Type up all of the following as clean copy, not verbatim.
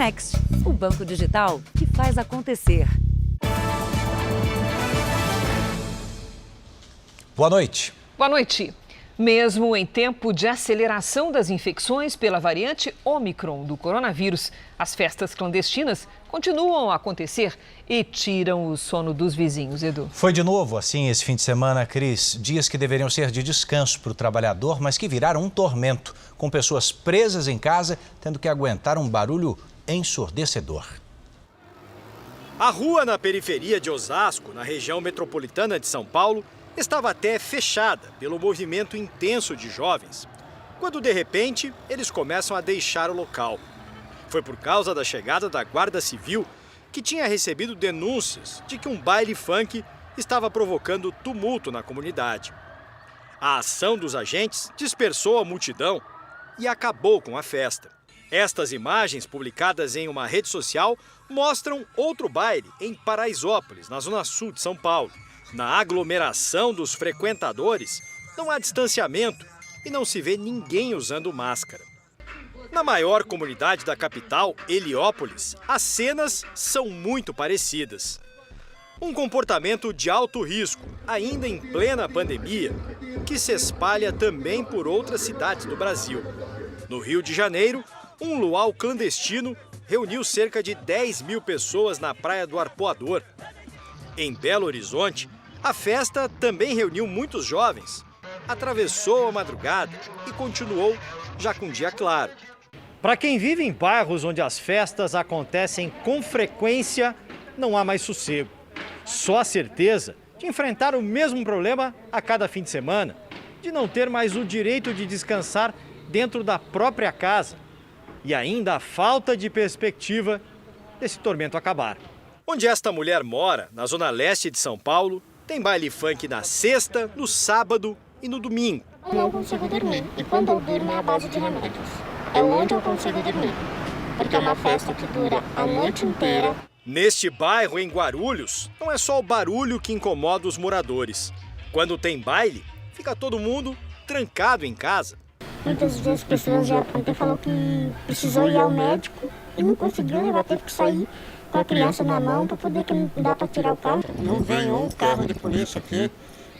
Next, o banco digital que faz acontecer. Boa noite. Boa noite. Mesmo em tempo de aceleração das infecções pela variante Ômicron do coronavírus, as festas clandestinas continuam a acontecer e tiram o sono dos vizinhos, Edu. Foi de novo assim esse fim de semana, Cris. Dias que deveriam ser de descanso para o trabalhador, mas que viraram um tormento, com pessoas presas em casa, tendo que aguentar um barulho ensurdecedor. A rua na periferia de Osasco, na região metropolitana de São Paulo, estava até fechada pelo movimento intenso de jovens, quando de repente eles começam a deixar o local. Foi por causa da chegada da Guarda Civil, que tinha recebido denúncias de que um baile funk estava provocando tumulto na comunidade. A ação dos agentes dispersou a multidão e acabou com a festa. Estas imagens, publicadas em uma rede social, mostram outro baile em Paraisópolis, na zona sul de São Paulo. Na aglomeração dos frequentadores, não há distanciamento e não se vê ninguém usando máscara. Na maior comunidade da capital, Heliópolis, as cenas são muito parecidas. Um comportamento de alto risco, ainda em plena pandemia, que se espalha também por outras cidades do Brasil. No Rio de Janeiro, um luau clandestino reuniu cerca de 10 mil pessoas na Praia do Arpoador. Em Belo Horizonte, a festa também reuniu muitos jovens, atravessou a madrugada e continuou já com dia claro. Para quem vive em bairros onde as festas acontecem com frequência, não há mais sossego. Só a certeza de enfrentar o mesmo problema a cada fim de semana, de não ter mais o direito de descansar dentro da própria casa e ainda a falta de perspectiva desse tormento acabar. Onde esta mulher mora, na zona leste de São Paulo, tem baile funk na sexta, no sábado e no domingo. Eu não consigo dormir e quando eu durmo é à base de remédios. É onde eu consigo dormir, porque é uma festa que dura a noite inteira. Neste bairro, em Guarulhos, não é só o barulho que incomoda os moradores. Quando tem baile, fica todo mundo trancado em casa. Muitas vezes as pessoas já até falou que precisou ir ao médico e não conseguiu levar, teve que sair com a criança na mão para poder, que não dá para tirar o carro. Não vem um carro de polícia aqui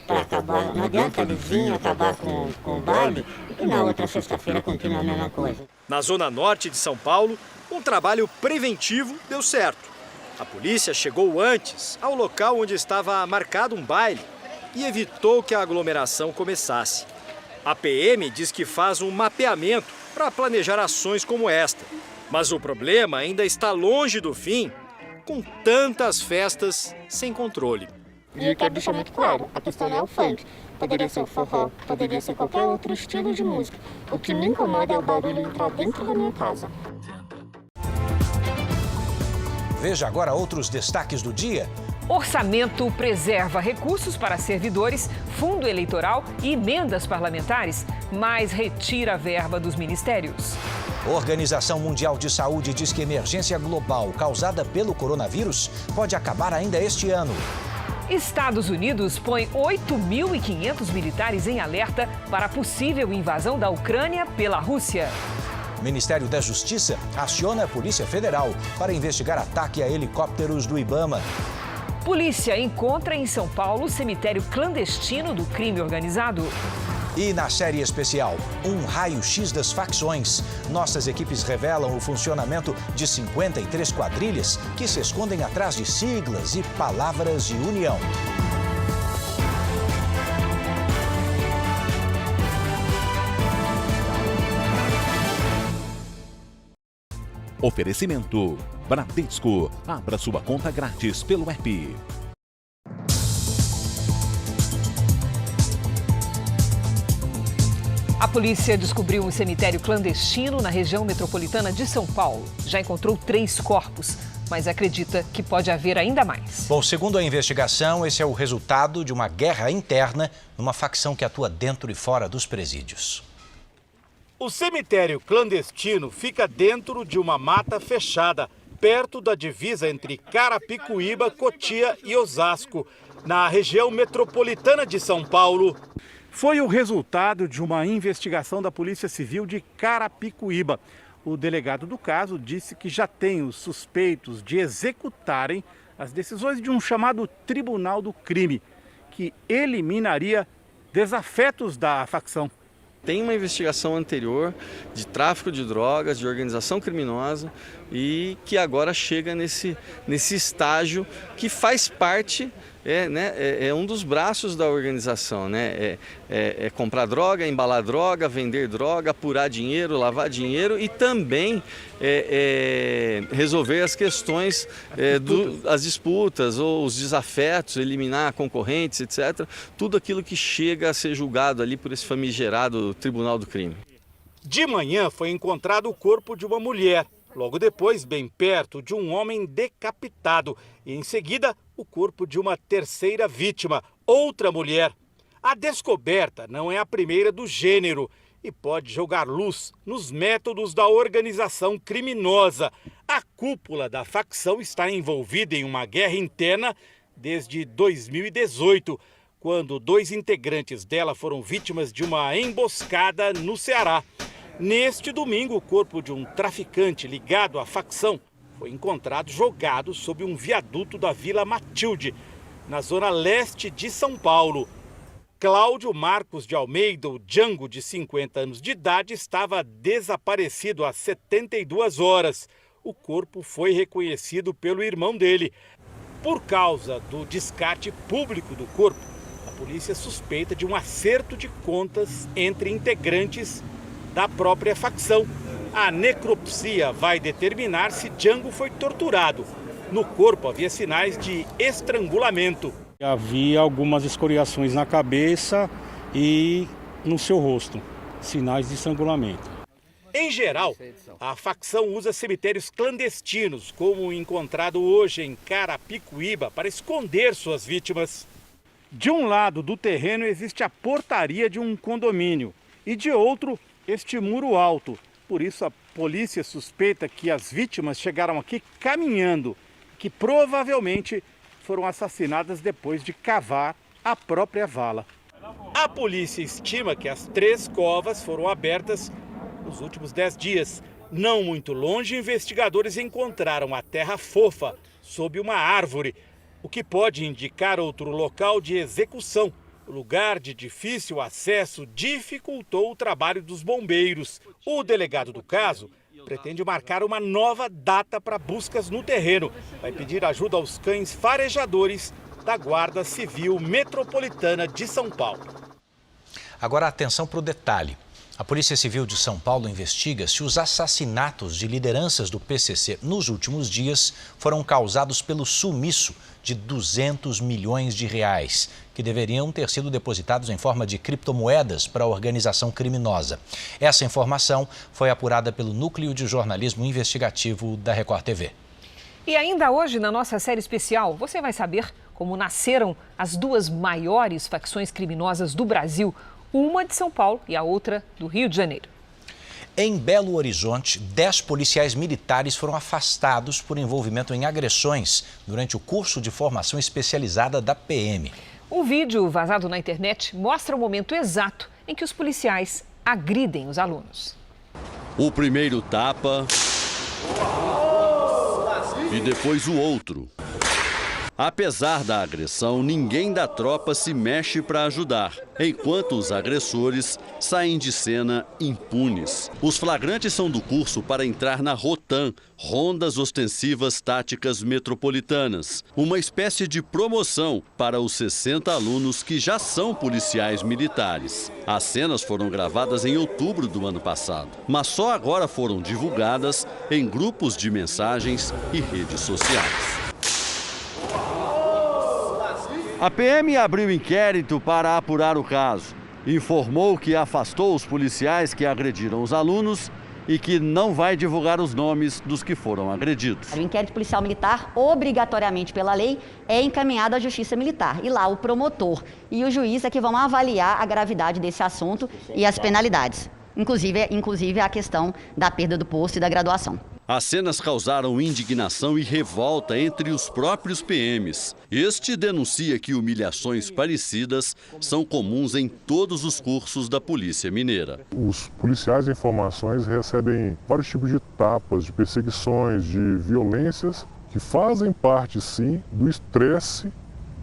para acabar, não adianta ele vir acabar com o baile e na outra sexta-feira continua a mesma coisa. Na zona norte de São Paulo, um trabalho preventivo deu certo. A polícia chegou antes ao local onde estava marcado um baile e evitou que a aglomeração começasse. A PM diz que faz um mapeamento para planejar ações como esta. Mas o problema ainda está longe do fim, com tantas festas sem controle. E eu quero deixar muito claro, a questão não é o funk. Poderia ser o forró, poderia ser qualquer outro estilo de música. O que me incomoda é o barulho entrar dentro da minha casa. Veja agora outros destaques do dia. Orçamento preserva recursos para servidores, fundo eleitoral e emendas parlamentares, mas retira a verba dos ministérios. Organização Mundial de Saúde diz que emergência global causada pelo coronavírus pode acabar ainda este ano. Estados Unidos põe 8.500 militares em alerta para a possível invasão da Ucrânia pela Rússia. Ministério da Justiça aciona a Polícia Federal para investigar ataque a helicópteros do IBAMA. Polícia encontra em São Paulo cemitério clandestino do crime organizado. E na série especial, um raio-x das facções. Nossas equipes revelam o funcionamento de 53 quadrilhas que se escondem atrás de siglas e palavras de união. Oferecimento Bradesco. Abra sua conta grátis pelo app. A polícia descobriu um cemitério clandestino na região metropolitana de São Paulo. Já encontrou 3 corpos, mas acredita que pode haver ainda mais. Bom, segundo a investigação, esse é o resultado de uma guerra interna numa facção que atua dentro e fora dos presídios. O cemitério clandestino fica dentro de uma mata fechada, perto da divisa entre Carapicuíba, Cotia e Osasco, na região metropolitana de São Paulo. Foi o resultado de uma investigação da Polícia Civil de Carapicuíba. O delegado do caso disse que já tem os suspeitos de executarem as decisões de um chamado Tribunal do Crime, que eliminaria desafetos da facção. Tem uma investigação anterior de tráfico de drogas, de organização criminosa e que agora chega nesse estágio que faz parte, é um dos braços da organização, né? É comprar droga, embalar droga, vender droga, apurar dinheiro, lavar dinheiro e também resolver as questões, as disputas ou os desafetos, eliminar concorrentes, etc. Tudo aquilo que chega a ser julgado ali por esse famigerado Tribunal do Crime. De manhã foi encontrado o corpo de uma mulher. Logo depois, bem perto, de um homem decapitado. E em seguida, o corpo de uma terceira vítima, outra mulher. A descoberta não é a primeira do gênero e pode jogar luz nos métodos da organização criminosa. A cúpula da facção está envolvida em uma guerra interna desde 2018, quando 2 integrantes dela foram vítimas de uma emboscada no Ceará. Neste domingo, o corpo de um traficante ligado à facção foi encontrado jogado sob um viaduto da Vila Matilde, na zona leste de São Paulo. Cláudio Marcos de Almeida, o Django, de 50 anos de idade, estava desaparecido há 72 horas. O corpo foi reconhecido pelo irmão dele. Por causa do descarte público do corpo, a polícia suspeita de um acerto de contas entre integrantes da própria facção. A necropsia vai determinar se Django foi torturado. No corpo havia sinais de estrangulamento. Havia algumas escoriações na cabeça e no seu rosto, sinais de estrangulamento. Em geral, a facção usa cemitérios clandestinos, como o encontrado hoje em Carapicuíba, para esconder suas vítimas. De um lado do terreno existe a portaria de um condomínio e de outro, este muro alto. Por isso, a polícia suspeita que as vítimas chegaram aqui caminhando, que provavelmente foram assassinadas depois de cavar a própria vala. A polícia estima que as 3 covas foram abertas nos últimos 10 dias. Não muito longe, investigadores encontraram a terra fofa sob uma árvore, o que pode indicar outro local de execução. O lugar de difícil acesso dificultou o trabalho dos bombeiros. O delegado do caso pretende marcar uma nova data para buscas no terreno. Vai pedir ajuda aos cães farejadores da Guarda Civil Metropolitana de São Paulo. Agora atenção para o detalhe. A Polícia Civil de São Paulo investiga se os assassinatos de lideranças do PCC nos últimos dias foram causados pelo sumiço de 200 milhões de reais, que deveriam ter sido depositados em forma de criptomoedas para a organização criminosa. Essa informação foi apurada pelo Núcleo de Jornalismo Investigativo da Record TV. E ainda hoje, na nossa série especial, você vai saber como nasceram as 2 maiores facções criminosas do Brasil, uma de São Paulo e a outra do Rio de Janeiro. Em Belo Horizonte, 10 policiais militares foram afastados por envolvimento em agressões durante o curso de formação especializada da PM. Um vídeo vazado na internet mostra o momento exato em que os policiais agridem os alunos. O primeiro tapa e depois o outro. Apesar da agressão, ninguém da tropa se mexe para ajudar, enquanto os agressores saem de cena impunes. Os flagrantes são do curso para entrar na ROTAM, Rondas Ostensivas Táticas Metropolitanas, uma espécie de promoção para os 60 alunos que já são policiais militares. As cenas foram gravadas em outubro do ano passado, mas só agora foram divulgadas em grupos de mensagens e redes sociais. A PM abriu inquérito para apurar o caso. Informou que afastou os policiais que agrediram os alunos e que não vai divulgar os nomes dos que foram agredidos. O inquérito policial militar, obrigatoriamente pela lei, é encaminhado à Justiça Militar. E lá o promotor e o juiz é que vão avaliar a gravidade desse assunto e as penalidades. Inclusive a questão da perda do posto e da graduação. As cenas causaram indignação e revolta entre os próprios PMs. Este denuncia que humilhações parecidas são comuns em todos os cursos da Polícia Mineira. Os policiais de informações recebem vários tipos de tapas, de perseguições, de violências que fazem parte, sim, do estresse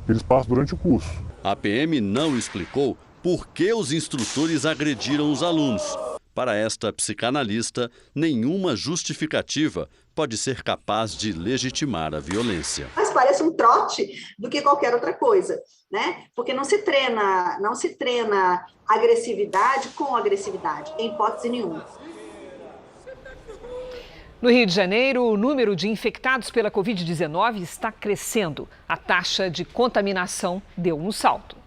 que eles passam durante o curso. A PM não explicou por que os instrutores agrediram os alunos. Para esta psicanalista, nenhuma justificativa pode ser capaz de legitimar a violência. Mas parece um trote do que qualquer outra coisa, né? Porque não se treina agressividade com agressividade, em hipótese nenhuma. No Rio de Janeiro, o número de infectados pela Covid-19 está crescendo. A taxa de contaminação deu um salto.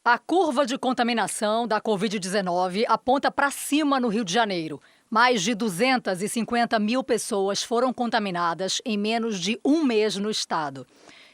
A curva de contaminação da Covid-19 aponta para cima no Rio de Janeiro. Mais de 250 mil pessoas foram contaminadas em menos de um mês no estado.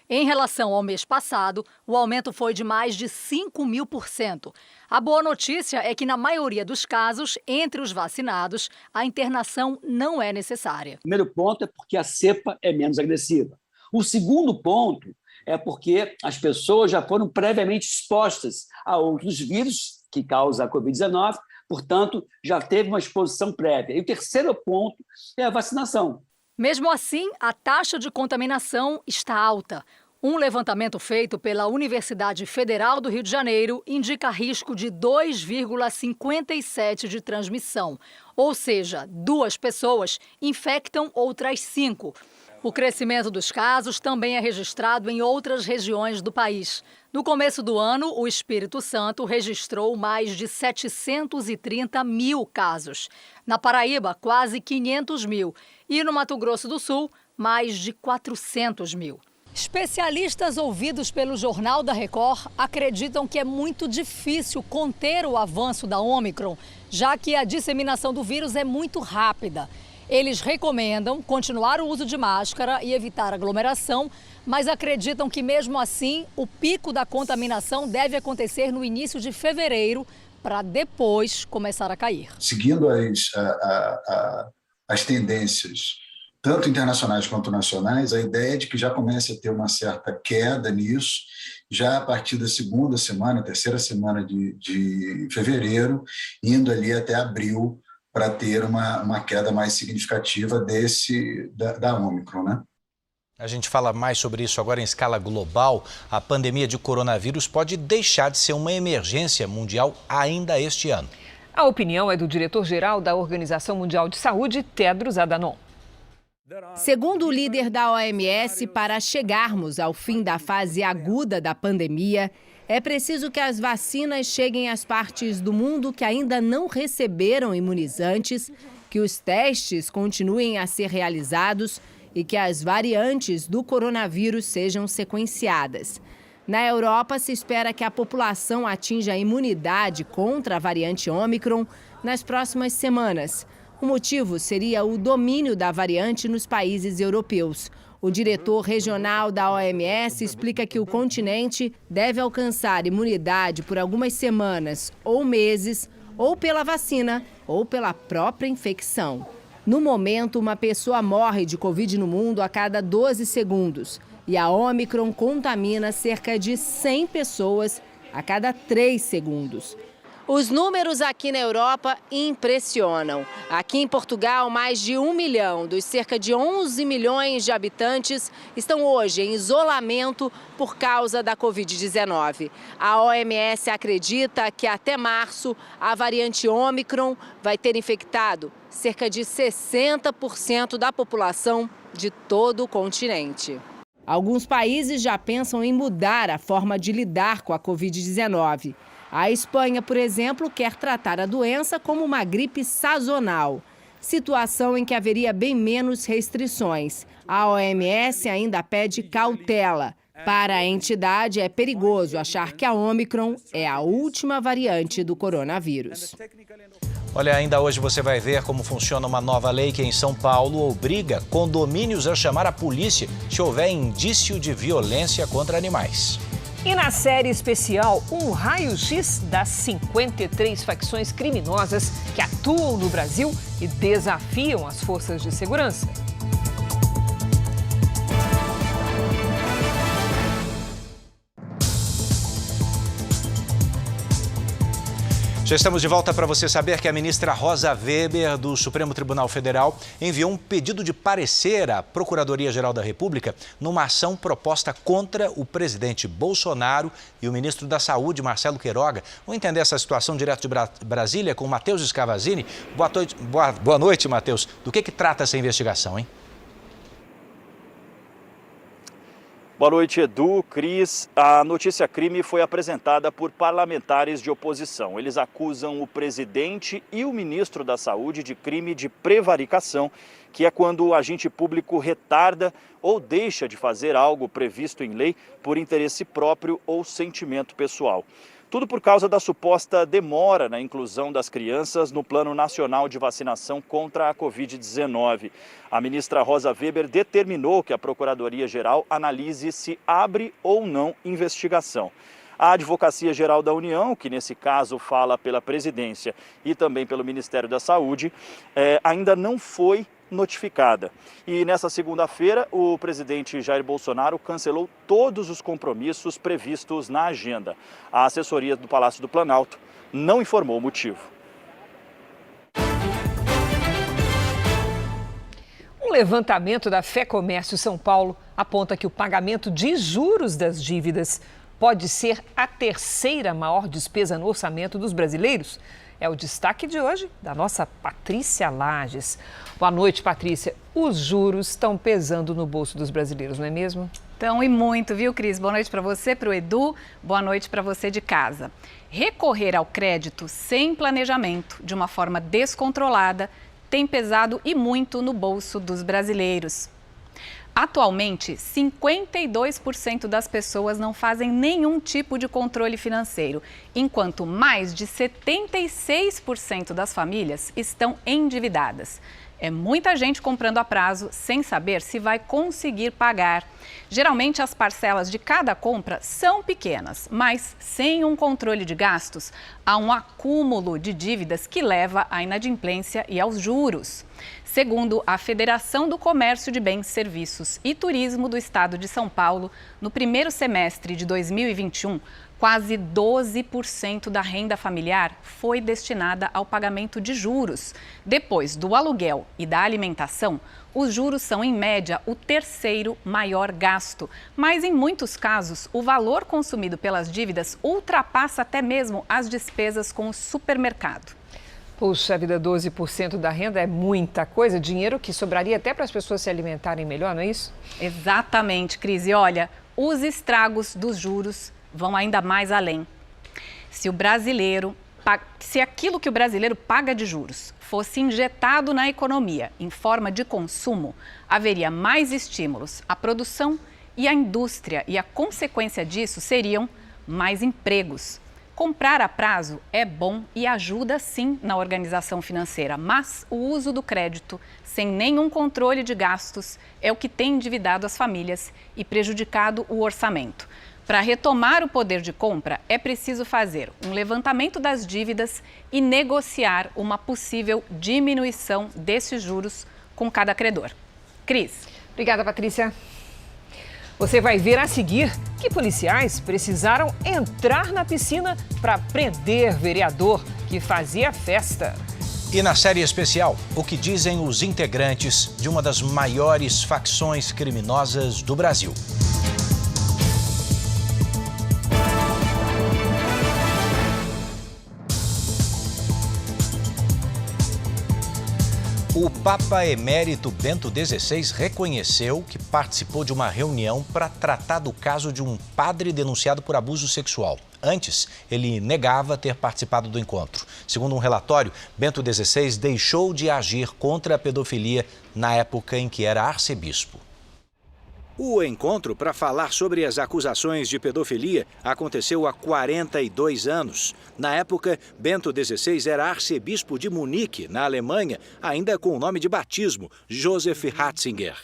Em relação ao mês passado, o aumento foi de mais de 5.000%. A boa notícia é que, na maioria dos casos, entre os vacinados, a internação não é necessária. O primeiro ponto é porque a cepa é menos agressiva. O segundo ponto é porque as pessoas já foram previamente expostas a outros vírus que causam a Covid-19, portanto, já teve uma exposição prévia. E o terceiro ponto é a vacinação. Mesmo assim, a taxa de contaminação está alta. Um levantamento feito pela Universidade Federal do Rio de Janeiro indica risco de 2,57 de transmissão. Ou seja, 2 pessoas infectam outras 5. O crescimento dos casos também é registrado em outras regiões do país. No começo do ano, o Espírito Santo registrou mais de 730 mil casos. Na Paraíba, quase 500 mil. E no Mato Grosso do Sul, mais de 400 mil. Especialistas ouvidos pelo Jornal da Record acreditam que é muito difícil conter o avanço da Ômicron, já que a disseminação do vírus é muito rápida. Eles recomendam continuar o uso de máscara e evitar aglomeração, mas acreditam que, mesmo assim, o pico da contaminação deve acontecer no início de fevereiro, para depois começar a cair. Seguindo as tendências, tanto internacionais quanto nacionais, a ideia é de que já comece a ter uma certa queda nisso, já a partir da segunda semana, terceira semana de fevereiro, indo ali até abril, para ter uma queda mais significativa da Ômicron, né? A gente fala mais sobre isso agora em escala global. A pandemia de coronavírus pode deixar de ser uma emergência mundial ainda este ano. A opinião é do diretor-geral da Organização Mundial de Saúde, Tedros Adhanom. Segundo o líder da OMS, para chegarmos ao fim da fase aguda da pandemia, é preciso que as vacinas cheguem às partes do mundo que ainda não receberam imunizantes, que os testes continuem a ser realizados e que as variantes do coronavírus sejam sequenciadas. Na Europa, se espera que a população atinja a imunidade contra a variante Ômicron nas próximas semanas. O motivo seria o domínio da variante nos países europeus. O diretor regional da OMS explica que o continente deve alcançar imunidade por algumas semanas ou meses, ou pela vacina, ou pela própria infecção. No momento, uma pessoa morre de Covid no mundo a cada 12 segundos. E a Ômicron contamina cerca de 100 pessoas a cada 3 segundos. Os números aqui na Europa impressionam. Aqui em Portugal, mais de 1 milhão dos cerca de 11 milhões de habitantes estão hoje em isolamento por causa da Covid-19. A OMS acredita que até março a variante Ômicron vai ter infectado cerca de 60% da população de todo o continente. Alguns países já pensam em mudar a forma de lidar com a Covid-19. A Espanha, por exemplo, quer tratar a doença como uma gripe sazonal, situação em que haveria bem menos restrições. A OMS ainda pede cautela. Para a entidade, é perigoso achar que a Ômicron é a última variante do coronavírus. Olha, ainda hoje você vai ver como funciona uma nova lei que em São Paulo obriga condomínios a chamar a polícia se houver indício de violência contra animais. E na série especial, um raio-x das 53 facções criminosas que atuam no Brasil e desafiam as forças de segurança. Já estamos de volta para você saber que a ministra Rosa Weber, do Supremo Tribunal Federal, enviou um pedido de parecer à Procuradoria-Geral da República numa ação proposta contra o presidente Bolsonaro e o ministro da Saúde, Marcelo Queiroga. Vamos entender essa situação direto de Brasília com o Matheus Escavazini. Boa noite, Matheus. Do que trata essa investigação, hein? Boa noite, Edu, Cris. A notícia crime foi apresentada por parlamentares de oposição. Eles acusam o presidente e o ministro da Saúde de crime de prevaricação, que é quando o agente público retarda ou deixa de fazer algo previsto em lei por interesse próprio ou sentimento pessoal. Tudo por causa da suposta demora na inclusão das crianças no Plano Nacional de Vacinação contra a Covid-19. A ministra Rosa Weber determinou que a Procuradoria-Geral analise se abre ou não investigação. A Advocacia Geral da União, que nesse caso fala pela presidência e também pelo Ministério da Saúde, ainda não foi notificada. E nessa segunda-feira, o presidente Jair Bolsonaro cancelou todos os compromissos previstos na agenda. A assessoria do Palácio do Planalto não informou o motivo. Um levantamento da FEComércio São Paulo aponta que o pagamento de juros das dívidas pode ser a terceira maior despesa no orçamento dos brasileiros. É o destaque de hoje da nossa Patrícia Lages. Boa noite, Patrícia. Os juros estão pesando no bolso dos brasileiros, não é mesmo? Então, e muito, viu, Cris? Boa noite para você, para o Edu. Boa noite para você de casa. Recorrer ao crédito sem planejamento, de uma forma descontrolada, tem pesado e muito no bolso dos brasileiros. Atualmente, 52% das pessoas não fazem nenhum tipo de controle financeiro, enquanto mais de 76% das famílias estão endividadas. É muita gente comprando a prazo sem saber se vai conseguir pagar. Geralmente, as parcelas de cada compra são pequenas, mas sem um controle de gastos, há um acúmulo de dívidas que leva à inadimplência e aos juros. Segundo a Federação do Comércio de Bens, Serviços e Turismo do Estado de São Paulo, no primeiro semestre de 2021, quase 12% da renda familiar foi destinada ao pagamento de juros. Depois do aluguel e da alimentação, os juros são, em média, o terceiro maior gasto. Mas, em muitos casos, o valor consumido pelas dívidas ultrapassa até mesmo as despesas com o supermercado. Puxa vida, 12% da renda é muita coisa, dinheiro que sobraria até para as pessoas se alimentarem melhor, não é isso? Exatamente, Cris. E olha, os estragos dos juros vão ainda mais além. Se aquilo que o brasileiro paga de juros fosse injetado na economia em forma de consumo, haveria mais estímulos à produção e à indústria, e a consequência disso seriam mais empregos. Comprar a prazo é bom e ajuda sim na organização financeira, mas o uso do crédito sem nenhum controle de gastos é o que tem endividado as famílias e prejudicado o orçamento. Para retomar o poder de compra, é preciso fazer um levantamento das dívidas e negociar uma possível diminuição desses juros com cada credor. Cris. Obrigada, Patrícia. Você vai ver a seguir que policiais precisaram entrar na piscina para prender vereador que fazia festa. E na série especial, o que dizem os integrantes de uma das maiores facções criminosas do Brasil. O Papa Emérito Bento XVI reconheceu que participou de uma reunião para tratar do caso de um padre denunciado por abuso sexual. Antes, ele negava ter participado do encontro. Segundo um relatório, Bento XVI deixou de agir contra a pedofilia na época em que era arcebispo. O encontro para falar sobre as acusações de pedofilia aconteceu há 42 anos. Na época, Bento XVI era arcebispo de Munique, na Alemanha, ainda com o nome de batismo, Joseph Ratzinger.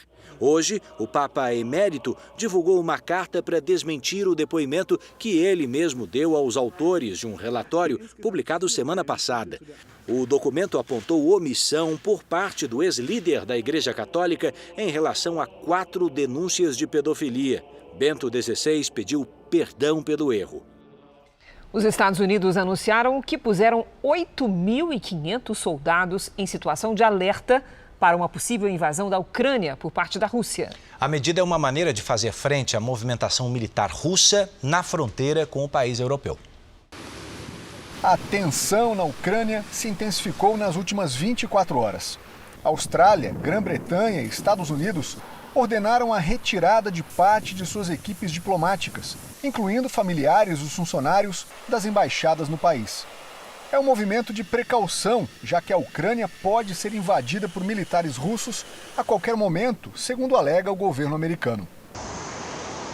Hoje, o Papa Emérito divulgou uma carta para desmentir o depoimento que ele mesmo deu aos autores de um relatório publicado semana passada. O documento apontou omissão por parte do ex-líder da Igreja Católica em relação a 4 denúncias de pedofilia. Bento XVI pediu perdão pelo erro. Os Estados Unidos anunciaram que puseram 8.500 soldados em situação de alerta para uma possível invasão da Ucrânia por parte da Rússia. A medida é uma maneira de fazer frente à movimentação militar russa na fronteira com o país europeu. A tensão na Ucrânia se intensificou nas últimas 24 horas. Austrália, Grã-Bretanha e Estados Unidos ordenaram a retirada de parte de suas equipes diplomáticas, incluindo familiares dos funcionários das embaixadas no país. É um movimento de precaução, já que a Ucrânia pode ser invadida por militares russos a qualquer momento, segundo alega o governo americano.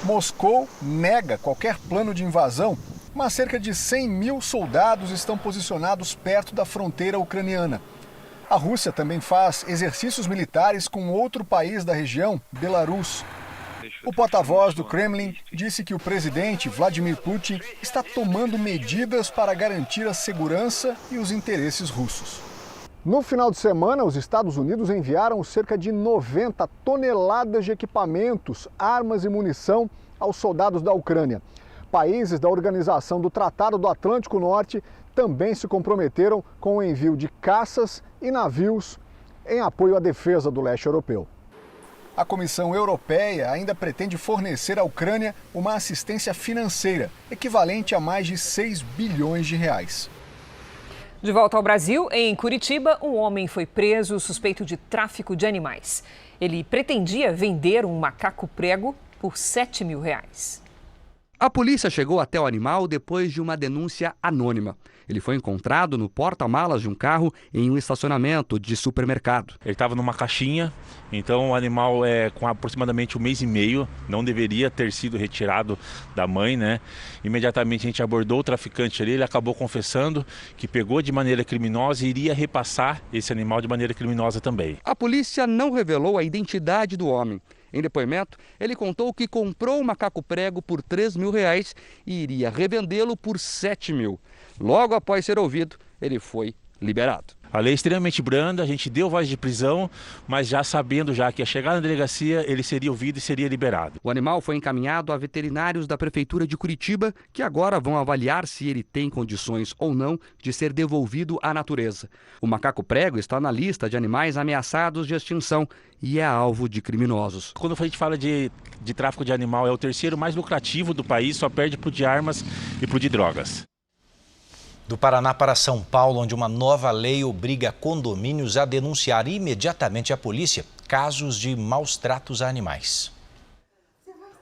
Moscou nega qualquer plano de invasão, mas cerca de 100 mil soldados estão posicionados perto da fronteira ucraniana. A Rússia também faz exercícios militares com outro país da região, Belarus. O porta-voz do Kremlin disse que o presidente Vladimir Putin está tomando medidas para garantir a segurança e os interesses russos. No final de semana, os Estados Unidos enviaram cerca de 90 toneladas de equipamentos, armas e munição aos soldados da Ucrânia. Países da Organização do Tratado do Atlântico Norte também se comprometeram com o envio de caças e navios em apoio à defesa do leste europeu. A Comissão Europeia ainda pretende fornecer à Ucrânia uma assistência financeira, equivalente a mais de 6 bilhões de reais. De volta ao Brasil, em Curitiba, um homem foi preso suspeito de tráfico de animais. Ele pretendia vender um macaco prego por R$7 mil. A polícia chegou até o animal depois de uma denúncia anônima. Ele foi encontrado no porta-malas de um carro em um estacionamento de supermercado. Ele estava numa caixinha, então o animal com aproximadamente 1 mês e meio, não deveria ter sido retirado da mãe, né? Imediatamente a gente abordou o traficante ali, ele acabou confessando que pegou de maneira criminosa e iria repassar esse animal de maneira criminosa também. A polícia não revelou a identidade do homem. Em depoimento, ele contou que comprou um macaco prego por R$3 mil e iria revendê-lo por R$7 mil. Logo após ser ouvido, ele foi liberado. A lei é extremamente branda, a gente deu voz de prisão, mas já sabendo já que ia chegar na delegacia, ele seria ouvido e seria liberado. O animal foi encaminhado a veterinários da Prefeitura de Curitiba, que agora vão avaliar se ele tem condições ou não de ser devolvido à natureza. O macaco prego está na lista de animais ameaçados de extinção e é alvo de criminosos. Quando a gente fala de tráfico de animal, é o terceiro mais lucrativo do país, só perde para o de armas e para o de drogas. Do Paraná para São Paulo, onde uma nova lei obriga condomínios a denunciar imediatamente à polícia casos de maus tratos a animais.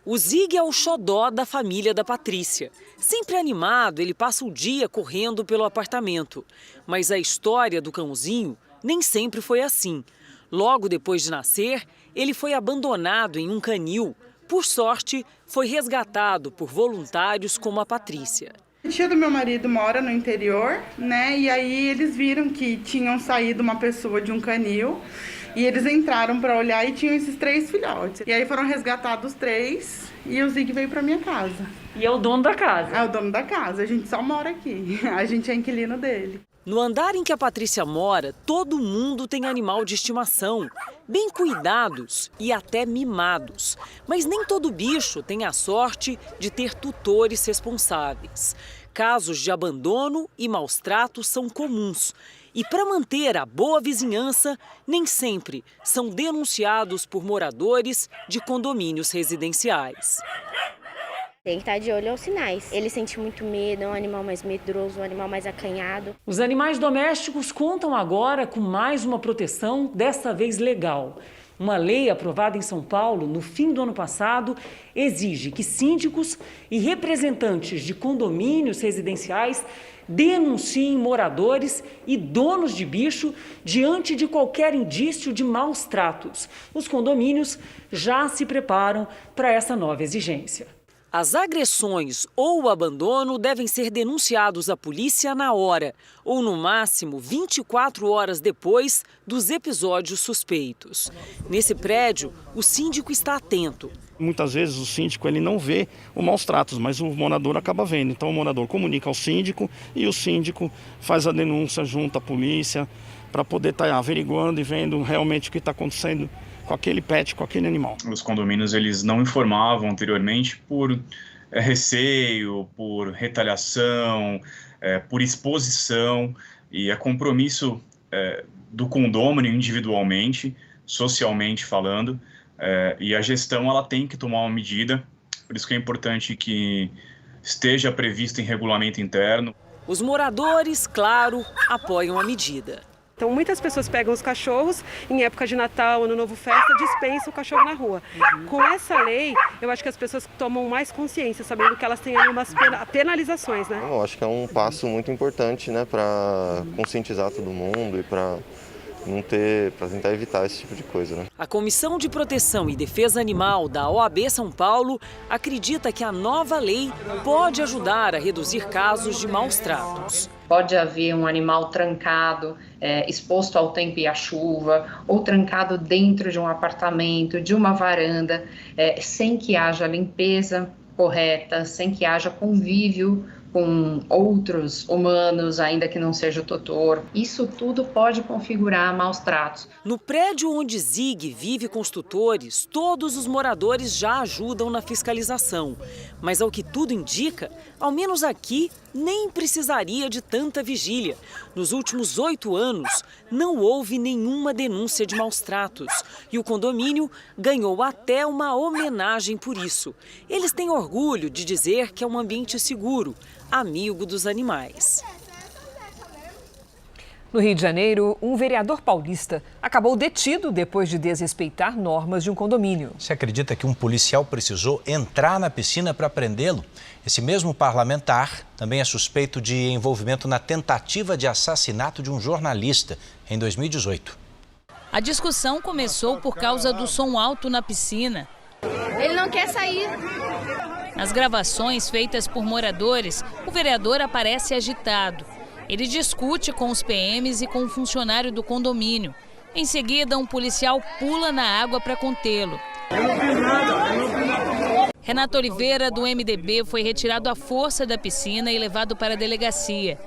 O Zig é o xodó da família da Patrícia. Sempre animado, ele passa o dia correndo pelo apartamento. Mas a história do cãozinho nem sempre foi assim. Logo depois de nascer, ele foi abandonado em um canil. Por sorte, foi resgatado por voluntários como a Patrícia. A tia do meu marido mora no interior, né? E aí eles viram que tinham saído uma pessoa de um canil e eles entraram para olhar e tinham esses 3 filhotes. E aí foram resgatados 3 e o Zig veio para minha casa. E é o dono da casa? É o dono da casa, a gente só mora aqui, a gente é inquilino dele. No andar em que a Patrícia mora, todo mundo tem animal de estimação, bem cuidados e até mimados. Mas nem todo bicho tem a sorte de ter tutores responsáveis. Casos de abandono e maus tratos são comuns. E para manter a boa vizinhança, nem sempre são denunciados por moradores de condomínios residenciais. Tem que estar de olho aos sinais. Ele sente muito medo, é um animal mais medroso, um animal mais acanhado. Os animais domésticos contam agora com mais uma proteção, desta vez legal. Uma lei aprovada em São Paulo no fim do ano passado exige que síndicos e representantes de condomínios residenciais denunciem moradores e donos de bicho diante de qualquer indício de maus tratos. Os condomínios já se preparam para essa nova exigência. As agressões ou o abandono devem ser denunciados à polícia na hora, ou no máximo 24 horas depois dos episódios suspeitos. Nesse prédio, o síndico está atento. Muitas vezes o síndico ele não vê os maus tratos, mas o morador acaba vendo. Então o morador comunica ao síndico e o síndico faz a denúncia junto à polícia para poder estar averiguando e vendo realmente o que está acontecendo com aquele pet, com aquele animal. Os condomínios eles não informavam anteriormente por receio, por retaliação, por exposição, e é compromisso do condômino individualmente, socialmente falando, e a gestão ela tem que tomar uma medida, por isso que é importante que esteja previsto em regulamento interno. Os moradores, claro, apoiam a medida. Então, muitas pessoas pegam os cachorros em época de Natal, Ano Novo, festa, dispensam o cachorro na rua. Com essa lei, eu acho que as pessoas tomam mais consciência, sabendo que elas têm ali umas penalizações, né? Eu acho que é um passo muito importante, né, para conscientizar todo mundo e para tentar evitar esse tipo de coisa, né? A Comissão de Proteção e Defesa Animal da OAB São Paulo acredita que a nova lei pode ajudar a reduzir casos de maus tratos. Pode haver um animal trancado, exposto ao tempo e à chuva, ou trancado dentro de um apartamento, de uma varanda, sem que haja limpeza correta, sem que haja convívio com outros humanos, ainda que não seja o tutor. Isso tudo pode configurar maus tratos. No prédio onde Zig vive com os tutores, todos os moradores já ajudam na fiscalização. Mas ao que tudo indica, ao menos aqui, nem precisaria de tanta vigília. Nos últimos 8 anos, não houve nenhuma denúncia de maus tratos. E o condomínio ganhou até uma homenagem por isso. Eles têm orgulho de dizer que é um ambiente seguro, amigo dos animais. No Rio de Janeiro, um vereador paulista acabou detido depois de desrespeitar normas de um condomínio. Você acredita que um policial precisou entrar na piscina para prendê-lo? Esse mesmo parlamentar também é suspeito de envolvimento na tentativa de assassinato de um jornalista em 2018. A discussão começou por causa do som alto na piscina. Ele não quer sair. Nas gravações feitas por moradores, o vereador aparece agitado. Ele discute com os PMs e com um funcionário do condomínio. Em seguida, um policial pula na água para contê-lo. Renato Oliveira, do MDB, foi retirado à força da piscina e levado para a delegacia.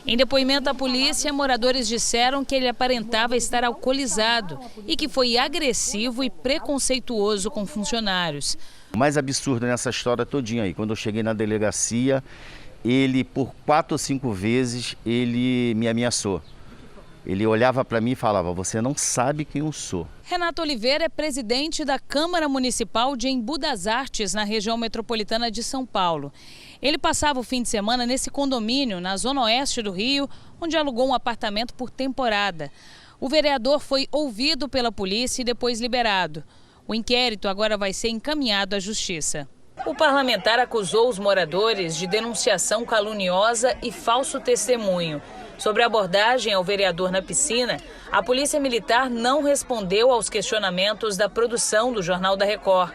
Em depoimento à polícia, moradores disseram que ele aparentava estar alcoolizado e que foi agressivo e preconceituoso com funcionários. O mais absurdo nessa história todinha aí, quando eu cheguei na delegacia, ele por 4 ou 5 vezes ele me ameaçou. Ele olhava para mim e falava: "Você não sabe quem eu sou". Renato Oliveira é presidente da Câmara Municipal de Embu das Artes, na região metropolitana de São Paulo. Ele passava o fim de semana nesse condomínio, na zona oeste do Rio, onde alugou um apartamento por temporada. O vereador foi ouvido pela polícia e depois liberado. O inquérito agora vai ser encaminhado à Justiça. O parlamentar acusou os moradores de denunciação caluniosa e falso testemunho. Sobre a abordagem ao vereador na piscina, a Polícia Militar não respondeu aos questionamentos da produção do Jornal da Record.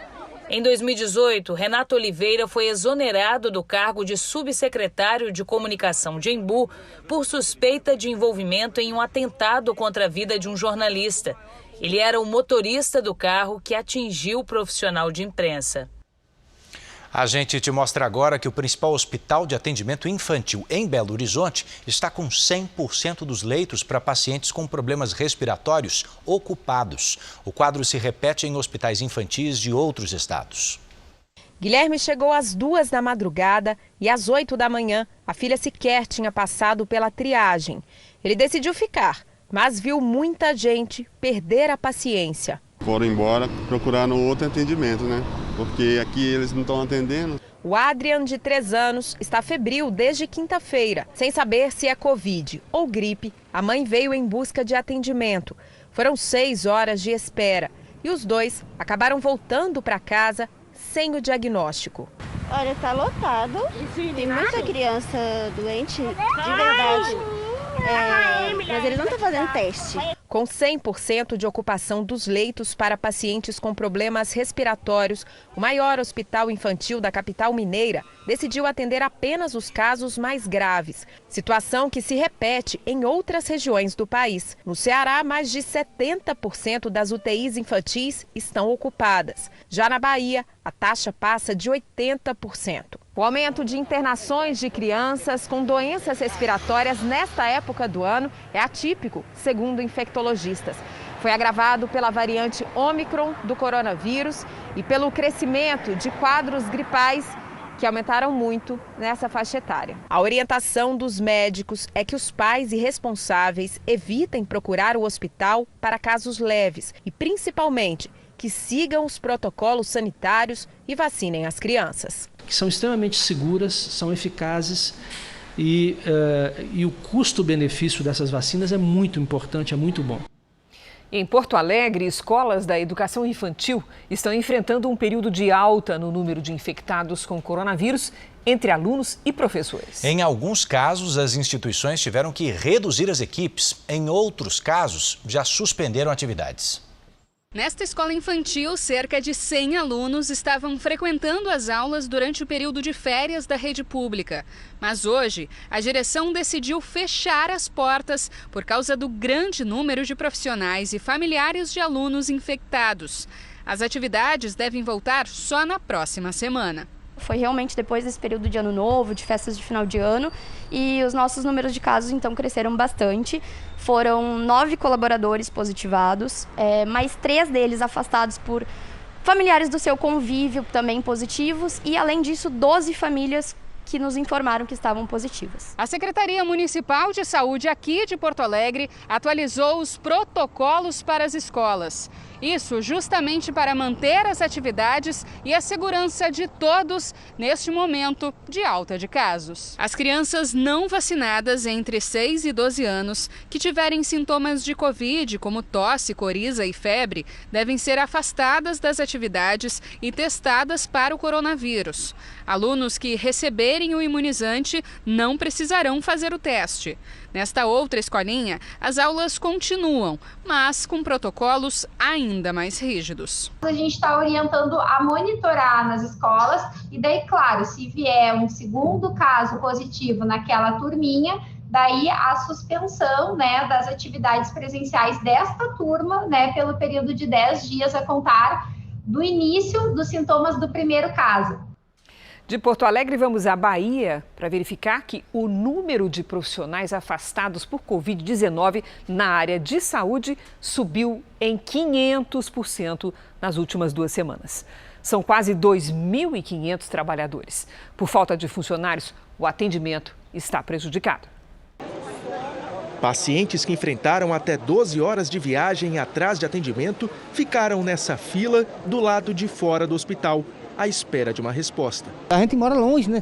Em 2018, Renato Oliveira foi exonerado do cargo de subsecretário de Comunicação de Embu por suspeita de envolvimento em um atentado contra a vida de um jornalista. Ele era o motorista do carro que atingiu o profissional de imprensa. A gente te mostra agora que o principal hospital de atendimento infantil em Belo Horizonte está com 100% dos leitos para pacientes com problemas respiratórios ocupados. O quadro se repete em hospitais infantis de outros estados. Guilherme chegou às 2 da madrugada e às 8 da manhã a filha sequer tinha passado pela triagem. Ele decidiu ficar, mas viu muita gente perder a paciência. Foram embora procurando outro atendimento, né? Porque aqui eles não estão atendendo. O Adrian, de 3 anos, está febril desde quinta-feira. Sem saber se é Covid ou gripe, a mãe veio em busca de atendimento. Foram 6 horas de espera e os dois acabaram voltando para casa sem o diagnóstico. Olha, tá lotado. Tem muita criança doente, de verdade. Mas eles não estão fazendo teste. Com 100% de ocupação dos leitos para pacientes com problemas respiratórios, o maior hospital infantil da capital mineira decidiu atender apenas os casos mais graves. Situação que se repete em outras regiões do país. No Ceará, mais de 70% das UTIs infantis estão ocupadas. Já na Bahia, a taxa passa de 80%. O aumento de internações de crianças com doenças respiratórias nesta época do ano é atípico, segundo infectologistas. Foi agravado pela variante Ômicron do coronavírus e pelo crescimento de quadros gripais que aumentaram muito nessa faixa etária. A orientação dos médicos é que os pais e responsáveis evitem procurar o hospital para casos leves e, principalmente, que sigam os protocolos sanitários e vacinem as crianças. Que são extremamente seguras, são eficazes e o custo-benefício dessas vacinas é muito importante, é muito bom. Em Porto Alegre, escolas da educação infantil estão enfrentando um período de alta no número de infectados com coronavírus entre alunos e professores. Em alguns casos, as instituições tiveram que reduzir as equipes. Em outros casos, já suspenderam atividades. Nesta escola infantil, cerca de 100 alunos estavam frequentando as aulas durante o período de férias da rede pública. Mas hoje, a direção decidiu fechar as portas por causa do grande número de profissionais e familiares de alunos infectados. As atividades devem voltar só na próxima semana. Foi realmente depois desse período de ano novo, de festas de final de ano, e os nossos números de casos então cresceram bastante. Foram 9 colaboradores positivados, mais 3 deles afastados por familiares do seu convívio também positivos e, além disso, 12 famílias que nos informaram que estavam positivas. A Secretaria Municipal de Saúde aqui de Porto Alegre atualizou os protocolos para as escolas. Isso justamente para manter as atividades e a segurança de todos neste momento de alta de casos. As crianças não vacinadas entre 6 e 12 anos que tiverem sintomas de Covid, como tosse, coriza e febre, devem ser afastadas das atividades e testadas para o coronavírus. Alunos que receberem o imunizante não precisarão fazer o teste. Nesta outra escolinha, as aulas continuam, mas com protocolos ainda mais rígidos. A gente está orientando a monitorar nas escolas e daí, claro, se vier um segundo caso positivo naquela turminha, daí a suspensão, das atividades presenciais desta turma, pelo período de 10 dias a contar do início dos sintomas do primeiro caso. De Porto Alegre, vamos à Bahia para verificar que o número de profissionais afastados por Covid-19 na área de saúde subiu em 500% nas últimas 2 semanas. São quase 2.500 trabalhadores. Por falta de funcionários, o atendimento está prejudicado. Pacientes que enfrentaram até 12 horas de viagem atrás de atendimento ficaram nessa fila do lado de fora do hospital, à espera de uma resposta. A gente mora longe, né?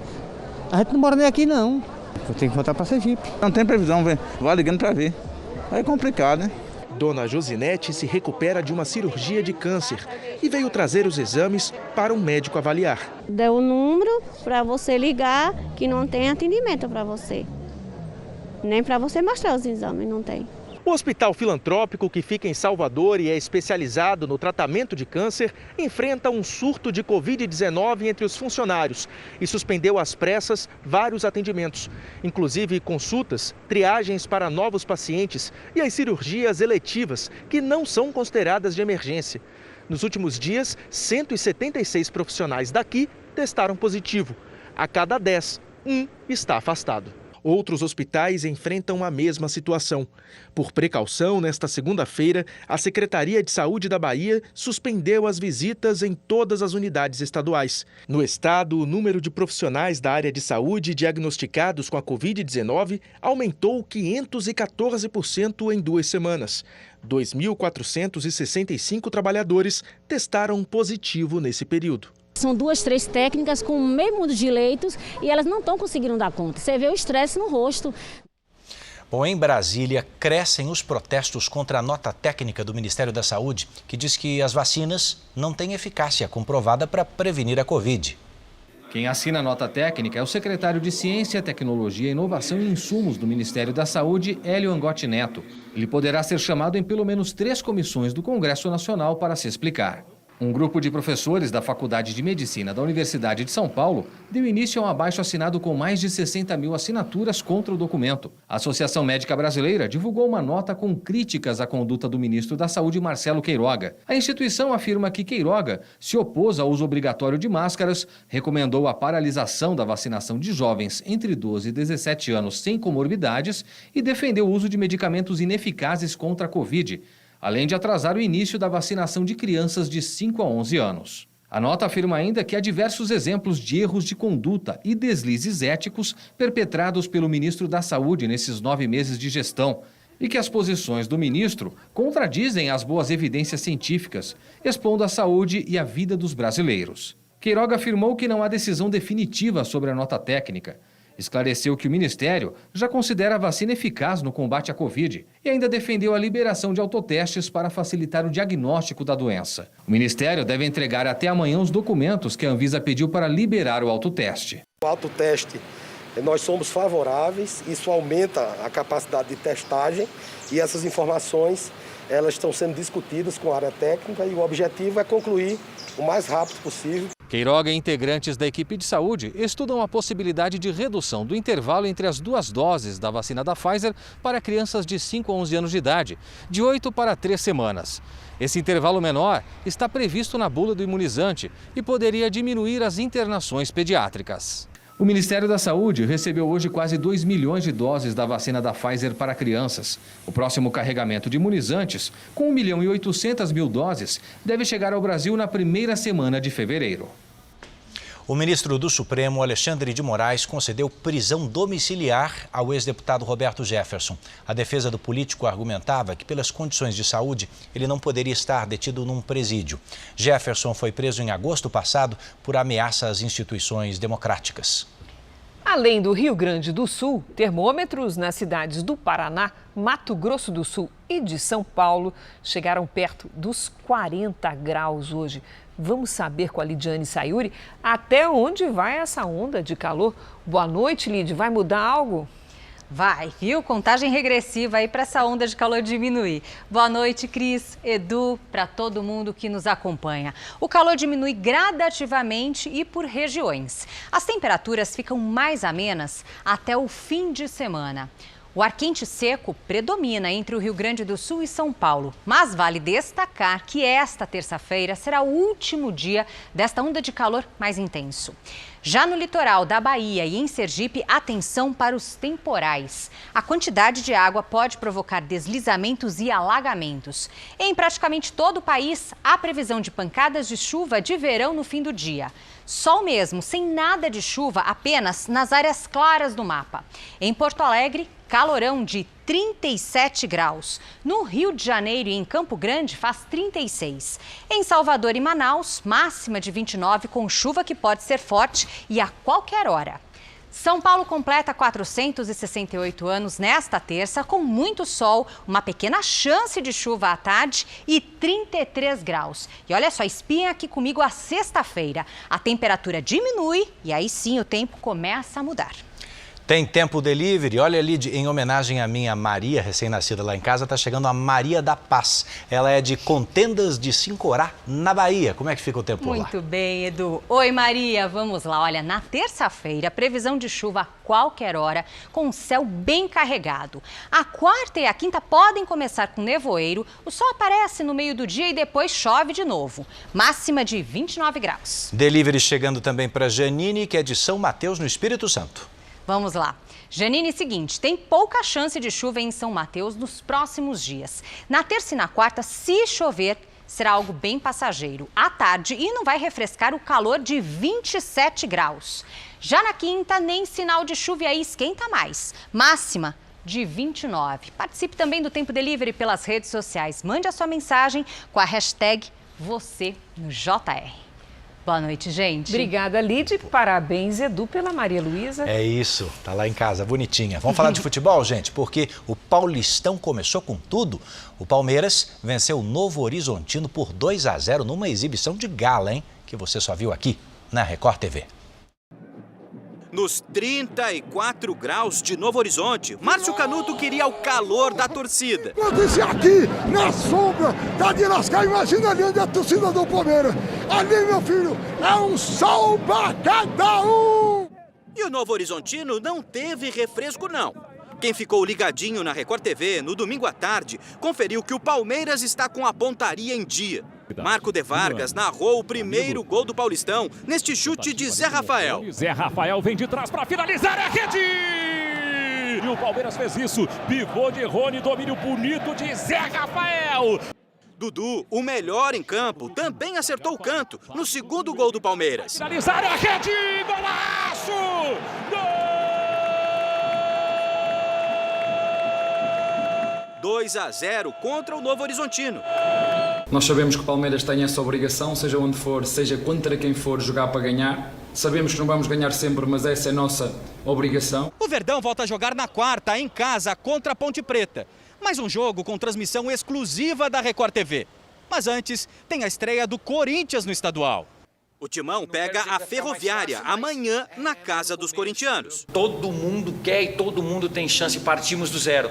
A gente não mora nem aqui, não. Eu tenho que voltar para Sergipe. Não tem previsão, velho. Vou ligando para ver. É complicado, né? Dona Josinete se recupera de uma cirurgia de câncer e veio trazer os exames para um médico avaliar. Deu o número para você ligar que não tem atendimento para você. Nem para você mostrar os exames, não tem. O Hospital Filantrópico, que fica em Salvador e é especializado no tratamento de câncer, enfrenta um surto de Covid-19 entre os funcionários e suspendeu às pressas vários atendimentos, inclusive consultas, triagens para novos pacientes e as cirurgias eletivas, que não são consideradas de emergência. Nos últimos dias, 176 profissionais daqui testaram positivo. A cada 10, um está afastado. Outros hospitais enfrentam a mesma situação. Por precaução, nesta segunda-feira, a Secretaria de Saúde da Bahia suspendeu as visitas em todas as unidades estaduais. No estado, o número de profissionais da área de saúde diagnosticados com a Covid-19 aumentou 514% em 2 semanas. 2.465 trabalhadores testaram positivo nesse período. São 2, 3 técnicas com o mesmo número de leitos e elas não estão conseguindo dar conta. Você vê o estresse no rosto. Bom, em Brasília, crescem os protestos contra a nota técnica do Ministério da Saúde, que diz que as vacinas não têm eficácia comprovada para prevenir a Covid. Quem assina a nota técnica é o secretário de Ciência, Tecnologia, Inovação e Insumos do Ministério da Saúde, Hélio Angotti Neto. Ele poderá ser chamado em pelo menos 3 comissões do Congresso Nacional para se explicar. Um grupo de professores da Faculdade de Medicina da Universidade de São Paulo deu início a um abaixo-assinado com mais de 60 mil assinaturas contra o documento. A Associação Médica Brasileira divulgou uma nota com críticas à conduta do ministro da Saúde, Marcelo Queiroga. A instituição afirma que Queiroga se opôs ao uso obrigatório de máscaras, recomendou a paralisação da vacinação de jovens entre 12 e 17 anos sem comorbidades e defendeu o uso de medicamentos ineficazes contra a Covid, além de atrasar o início da vacinação de crianças de 5 a 11 anos. A nota afirma ainda que há diversos exemplos de erros de conduta e deslizes éticos perpetrados pelo ministro da Saúde nesses 9 meses de gestão e que as posições do ministro contradizem as boas evidências científicas, expondo a saúde e a vida dos brasileiros. Queiroga afirmou que não há decisão definitiva sobre a nota técnica. Esclareceu que o Ministério já considera a vacina eficaz no combate à Covid e ainda defendeu a liberação de autotestes para facilitar o diagnóstico da doença. O Ministério deve entregar até amanhã os documentos que a Anvisa pediu para liberar o autoteste. O autoteste, nós somos favoráveis, isso aumenta a capacidade de testagem e essas informações elas estão sendo discutidas com a área técnica e o objetivo é concluir o mais rápido possível. Queiroga e integrantes da equipe de saúde estudam a possibilidade de redução do intervalo entre as 2 doses da vacina da Pfizer para crianças de 5 a 11 anos de idade, de 8 para 3 semanas. Esse intervalo menor está previsto na bula do imunizante e poderia diminuir as internações pediátricas. O Ministério da Saúde recebeu hoje quase 2 milhões de doses da vacina da Pfizer para crianças. O próximo carregamento de imunizantes, com 1.800.000 doses, deve chegar ao Brasil na primeira semana de fevereiro. O ministro do Supremo, Alexandre de Moraes, concedeu prisão domiciliar ao ex-deputado Roberto Jefferson. A defesa do político argumentava que, pelas condições de saúde, ele não poderia estar detido num presídio. Jefferson foi preso em agosto passado por ameaça às instituições democráticas. Além do Rio Grande do Sul, termômetros nas cidades do Paraná, Mato Grosso do Sul e de São Paulo chegaram perto dos 40 graus hoje. Vamos saber com a Lidiane Sayuri até onde vai essa onda de calor. Boa noite, Lid. Vai mudar algo? Vai, viu? Contagem regressiva aí para essa onda de calor diminuir. Boa noite, Cris, Edu, para todo mundo que nos acompanha. O calor diminui gradativamente e por regiões. As temperaturas ficam mais amenas até o fim de semana. O ar quente seco predomina entre o Rio Grande do Sul e São Paulo, mas vale destacar que esta terça-feira será o último dia desta onda de calor mais intenso. Já no litoral da Bahia e em Sergipe, atenção para os temporais. A quantidade de água pode provocar deslizamentos e alagamentos. Em praticamente todo o país, há previsão de pancadas de chuva de verão no fim do dia. Sol mesmo, sem nada de chuva, apenas nas áreas claras do mapa. Em Porto Alegre, calorão de 37 graus. No Rio de Janeiro e em Campo Grande faz 36. Em Salvador e Manaus, máxima de 29 com chuva que pode ser forte e a qualquer hora. São Paulo completa 468 anos nesta terça, com muito sol, uma pequena chance de chuva à tarde e 33 graus. E olha só, espiem aqui comigo a sexta-feira. A temperatura diminui e aí sim o tempo começa a mudar. Tem tempo delivery. Olha ali, em homenagem à minha Maria, recém-nascida lá em casa, está chegando a Maria da Paz. Ela é de Contendas de Sincorá, na Bahia. Como é que fica o tempo lá? Muito bem, Edu. Oi, Maria. Vamos lá. Olha, na terça-feira, previsão de chuva a qualquer hora, com o céu bem carregado. A quarta e a quinta podem começar com nevoeiro. O sol aparece no meio do dia e depois chove de novo. Máxima de 29 graus. Delivery chegando também para Janine, que é de São Mateus, no Espírito Santo. Vamos lá. Janine, seguinte, tem pouca chance de chuva em São Mateus nos próximos dias. Na terça e na quarta, se chover, será algo bem passageiro. À tarde e não vai refrescar o calor de 27 graus. Já na quinta, nem sinal de chuva e aí esquenta mais. Máxima de 29. Participe também do Tempo Delivery pelas redes sociais. Mande a sua mensagem com a hashtag #VocêNoJR. Boa noite, gente. Obrigada, Lid. Parabéns, Edu, pela Maria Luísa. É isso, tá lá em casa, bonitinha. Vamos falar de futebol, gente, porque o Paulistão começou com tudo. O Palmeiras venceu o Novo Horizontino por 2-0 numa exibição de gala, hein? Que você só viu aqui na Record TV. Nos 34 graus de Novo Horizonte, Márcio Canuto queria o calor da torcida. Eu disse aqui, na sombra da de lascar, imagina ali onde é a torcida do Palmeiras. Ali, meu filho, é um sol pra cada um. E o Novo Horizontino não teve refresco, não. Quem ficou ligadinho na Record TV no domingo à tarde conferiu que o Palmeiras está com a pontaria em dia. Marco de Vargas narrou o primeiro gol do Paulistão neste chute de Zé Rafael. Zé Rafael vem de trás para finalizar a rede! E o Palmeiras fez isso. Pivô de Rony, domínio bonito de Zé Rafael. Dudu, o melhor em campo, também acertou o canto no segundo gol do Palmeiras. Finalizar a rede! Golaço! Gol! 2-0 contra o Novo Horizontino. Nós sabemos que o Palmeiras tem essa obrigação, seja onde for, seja contra quem for, jogar para ganhar. Sabemos que não vamos ganhar sempre, mas essa é a nossa obrigação. O Verdão volta a jogar na quarta, em casa, contra a Ponte Preta. Mais um jogo com transmissão exclusiva da Record TV. Mas antes, tem a estreia do Corinthians no estadual. O Timão pega a Ferroviária amanhã na casa dos corintianos. Todo mundo quer e todo mundo tem chance, partimos do zero.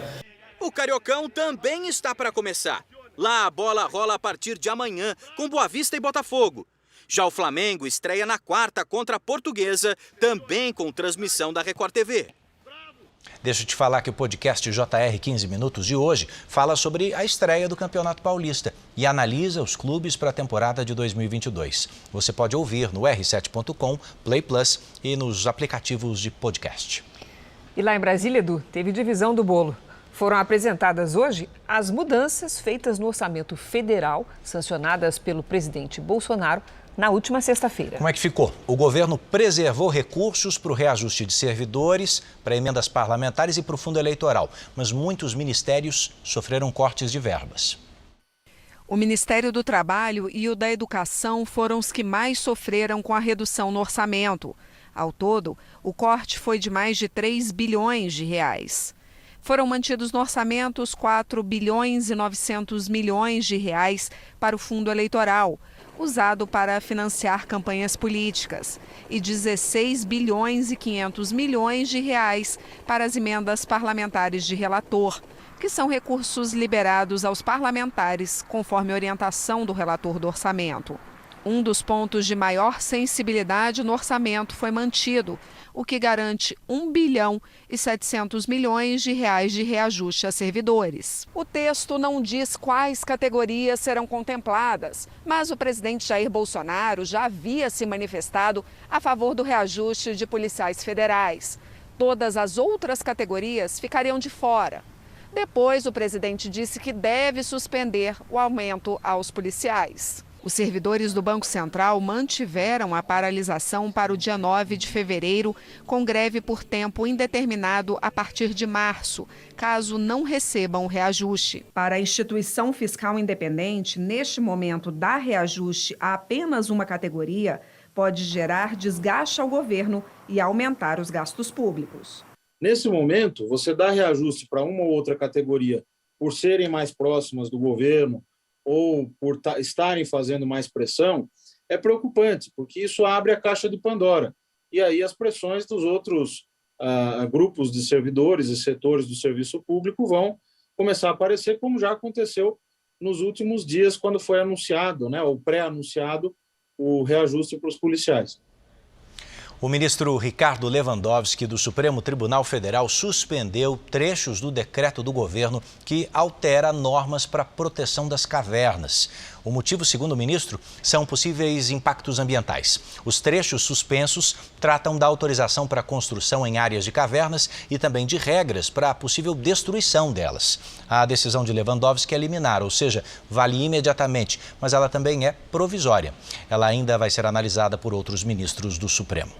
O Cariocão também está para começar. Lá a bola rola a partir de amanhã com Boa Vista e Botafogo. Já o Flamengo estreia na quarta contra a Portuguesa, também com transmissão da Record TV. Deixa eu te falar que o podcast JR 15 Minutos de hoje fala sobre a estreia do Campeonato Paulista e analisa os clubes para a temporada de 2022. Você pode ouvir no r7.com, Play Plus e nos aplicativos de podcast. E lá em Brasília, Edu, teve divisão do bolo. Foram apresentadas hoje as mudanças feitas no orçamento federal, sancionadas pelo presidente Bolsonaro na última sexta-feira. Como é que ficou? O governo preservou recursos para o reajuste de servidores, para emendas parlamentares e para o fundo eleitoral, mas muitos ministérios sofreram cortes de verbas. O Ministério do Trabalho e o da Educação foram os que mais sofreram com a redução no orçamento. Ao todo, o corte foi de mais de 3 bilhões de reais. Foram mantidos no orçamento os 4 bilhões e 900 milhões de reais para o fundo eleitoral, usado para financiar campanhas políticas, e 16 bilhões e 500 milhões de reais para as emendas parlamentares de relator, que são recursos liberados aos parlamentares conforme orientação do relator do orçamento. Um dos pontos de maior sensibilidade no orçamento foi mantido, o que garante 1 bilhão e 700 milhões de reais de reajuste a servidores. O texto não diz quais categorias serão contempladas, mas o presidente Jair Bolsonaro já havia se manifestado a favor do reajuste de policiais federais. Todas as outras categorias ficariam de fora. Depois, o presidente disse que deve suspender o aumento aos policiais. Os servidores do Banco Central mantiveram a paralisação para o dia 9 de fevereiro, com greve por tempo indeterminado a partir de março, caso não recebam o reajuste. Para a instituição fiscal independente, neste momento, dar reajuste a apenas uma categoria pode gerar desgaste ao governo e aumentar os gastos públicos. Nesse momento, você dá reajuste para uma ou outra categoria por serem mais próximas do governo, ou por estarem fazendo mais pressão, é preocupante, porque isso abre a caixa de Pandora. E aí as pressões dos outros grupos de servidores e setores do serviço público vão começar a aparecer, como já aconteceu nos últimos dias, quando foi anunciado, ou pré-anunciado, o reajuste para os policiais. O ministro Ricardo Lewandowski, do Supremo Tribunal Federal, suspendeu trechos do decreto do governo que altera normas para a proteção das cavernas. O motivo, segundo o ministro, são possíveis impactos ambientais. Os trechos suspensos tratam da autorização para construção em áreas de cavernas e também de regras para a possível destruição delas. A decisão de Lewandowski é liminar, ou seja, vale imediatamente, mas ela também é provisória. Ela ainda vai ser analisada por outros ministros do Supremo.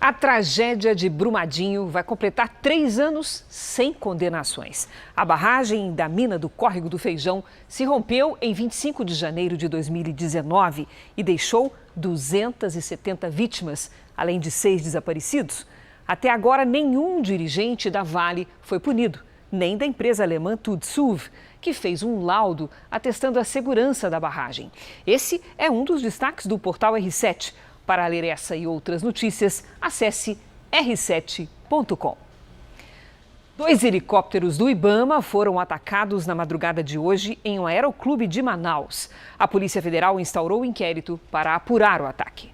A tragédia de Brumadinho vai completar 3 anos sem condenações. A barragem da mina do Córrego do Feijão se rompeu em 25 de janeiro de 2019 e deixou 270 vítimas, além de 6 desaparecidos. Até agora, nenhum dirigente da Vale foi punido, nem da empresa alemã Tudsuv, que fez um laudo atestando a segurança da barragem. Esse é um dos destaques do portal R7. Para ler essa e outras notícias, acesse r7.com. 2 helicópteros do Ibama foram atacados na madrugada de hoje em um aeroclube de Manaus. A Polícia Federal instaurou um inquérito para apurar o ataque.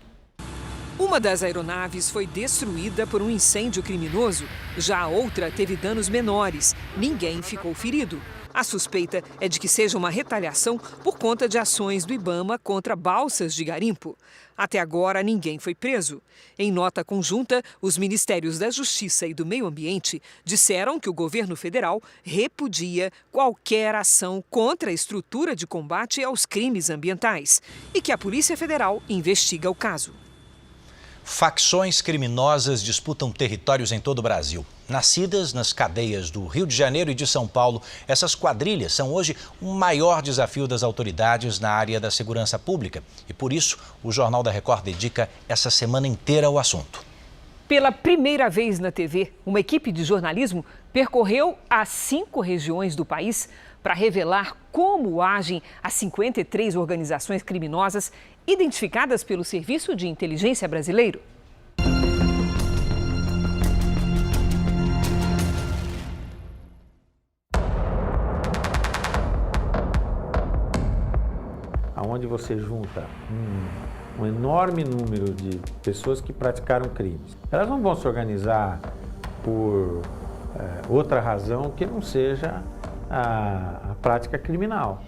Uma das aeronaves foi destruída por um incêndio criminoso. Já a outra teve danos menores. Ninguém ficou ferido. A suspeita é de que seja uma retaliação por conta de ações do Ibama contra balsas de garimpo. Até agora, ninguém foi preso. Em nota conjunta, os Ministérios da Justiça e do Meio Ambiente disseram que o governo federal repudia qualquer ação contra a estrutura de combate aos crimes ambientais e que a Polícia Federal investiga o caso. Facções criminosas disputam territórios em todo o Brasil. Nascidas nas cadeias do Rio de Janeiro e de São Paulo, essas quadrilhas são hoje o maior desafio das autoridades na área da segurança pública. E por isso, o Jornal da Record dedica essa semana inteira ao assunto. Pela primeira vez na TV, uma equipe de jornalismo percorreu as 5 regiões do país para revelar como agem as 53 organizações criminosas identificadas pelo Serviço de Inteligência Brasileiro. Onde você junta um enorme número de pessoas que praticaram crimes. Elas não vão se organizar por outra razão que não seja a prática criminal.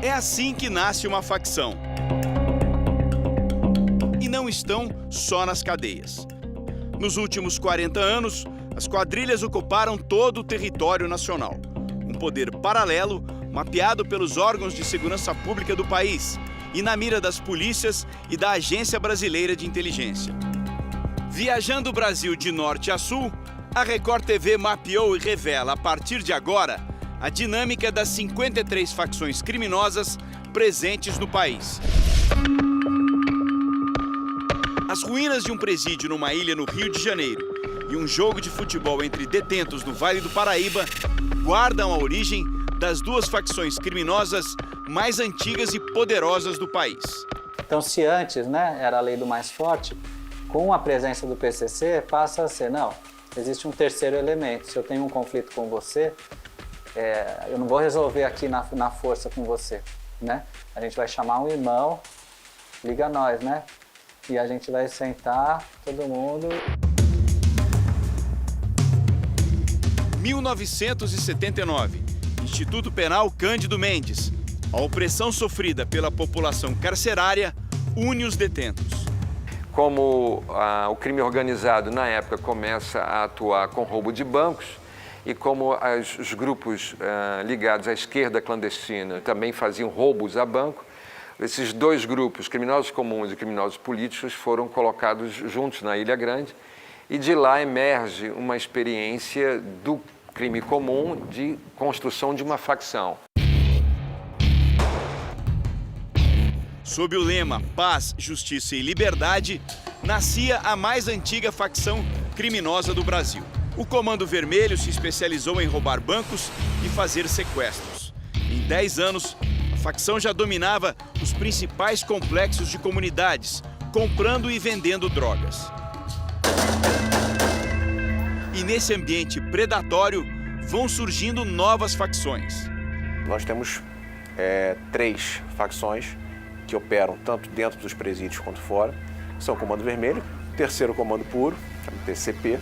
É assim que nasce uma facção. E não estão só nas cadeias. Nos últimos 40 anos, as quadrilhas ocuparam todo o território nacional. Um poder paralelo mapeado pelos órgãos de segurança pública do país e na mira das polícias e da Agência Brasileira de Inteligência. Viajando o Brasil de norte a sul, a Record TV mapeou e revela, a partir de agora, a dinâmica das 53 facções criminosas presentes no país. As ruínas de um presídio numa ilha no Rio de Janeiro e um jogo de futebol entre detentos no Vale do Paraíba guardam a origem das 2 facções criminosas mais antigas e poderosas do país. Então, se antes, era a lei do mais forte, com a presença do PCC passa a ser, não, existe um terceiro elemento. Se eu tenho um conflito com você, eu não vou resolver aqui na força com você, A gente vai chamar um irmão, liga nós, E a gente vai sentar, todo mundo. 1979. Instituto Penal Cândido Mendes. A opressão sofrida pela população carcerária une os detentos. Como o crime organizado, na época, começa a atuar com roubo de bancos e como os grupos ligados à esquerda clandestina também faziam roubos a banco, esses 2 grupos, criminosos comuns e criminosos políticos, foram colocados juntos na Ilha Grande e de lá emerge uma experiência do crime comum de construção de uma facção. Sob o lema Paz, Justiça e Liberdade, nascia a mais antiga facção criminosa do Brasil. O Comando Vermelho se especializou em roubar bancos e fazer sequestros. Em 10 anos, a facção já dominava os principais complexos de comunidades, comprando e vendendo drogas. E nesse ambiente predatório vão surgindo novas facções. Nós temos 3 facções que operam tanto dentro dos presídios quanto fora. São o Comando Vermelho, o Terceiro Comando Puro, o TCP,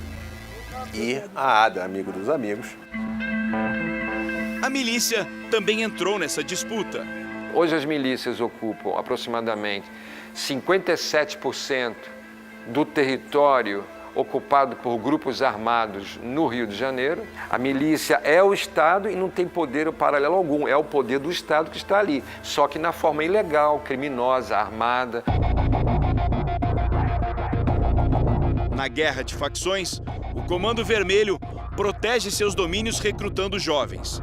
e a ADA, Amigo dos Amigos. A milícia também entrou nessa disputa. Hoje as milícias ocupam aproximadamente 57% do território ocupado por grupos armados no Rio de Janeiro. A milícia é o Estado e não tem poder paralelo algum, é o poder do Estado que está ali, só que na forma ilegal, criminosa, armada. Na guerra de facções, o Comando Vermelho protege seus domínios recrutando jovens.